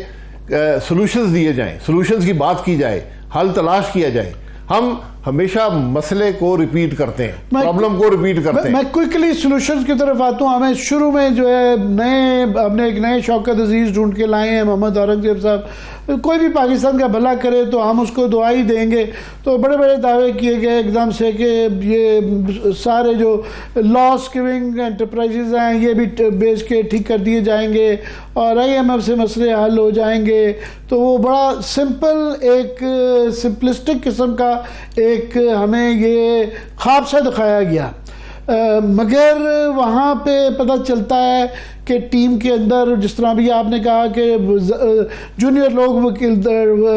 سلوشنز دیے جائیں, سلوشنز کی بات کی جائے, حل تلاش کیا جائے. ہم ہمیشہ مسئلے کو ریپیٹ کرتے ہیں, پرابلم کو ریپیٹ کرتے ہیں. میں کوئکلی سولوشنز کی طرف آتا ہوں. ہمیں شروع میں جو ہے ہم نے ایک نئے شوکت عزیز ڈھونڈ کے لائے ہیں, محمد اورنگزیب صاحب. کوئی بھی پاکستان کا بھلا کرے تو ہم اس کو دعا ہی دیں گے. تو بڑے بڑے دعوے کیے گئے ایک دم سے کہ یہ سارے جو لاس گیونگ انٹرپرائزز ہیں یہ بھی بیچ کے ٹھیک کر دیے جائیں گے اور IMF سے مسئلے حل ہو جائیں گے. تو وہ بڑا سمپل ایک سمپلسٹک قسم کا ایک ہمیں یہ خواب سے دکھایا گیا, مگر وہاں پہ پتہ چلتا ہے کہ ٹیم کے اندر جس طرح بھی آپ نے کہا کہ جونیئر لوگ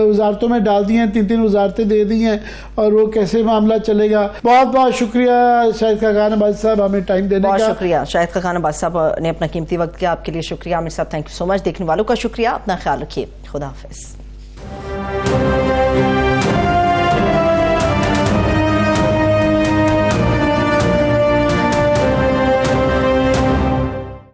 وزارتوں میں ڈال دی ہیں, 3 وزارتیں دے دی ہیں, اور وہ کیسے معاملہ چلے گا. بہت بہت شکریہ شاہد خاقان عباسی صاحب ہمیں ٹائم دینے کا. بہت شکریہ شاہد خاقان عباسی صاحب نے اپنا قیمتی وقت دیا, آپ کے لیے شکریہ. عامر صاحب تھینک یو سو مچ. دیکھنے والوں کا شکریہ, اپنا خیال رکھیے. خدا حافظ.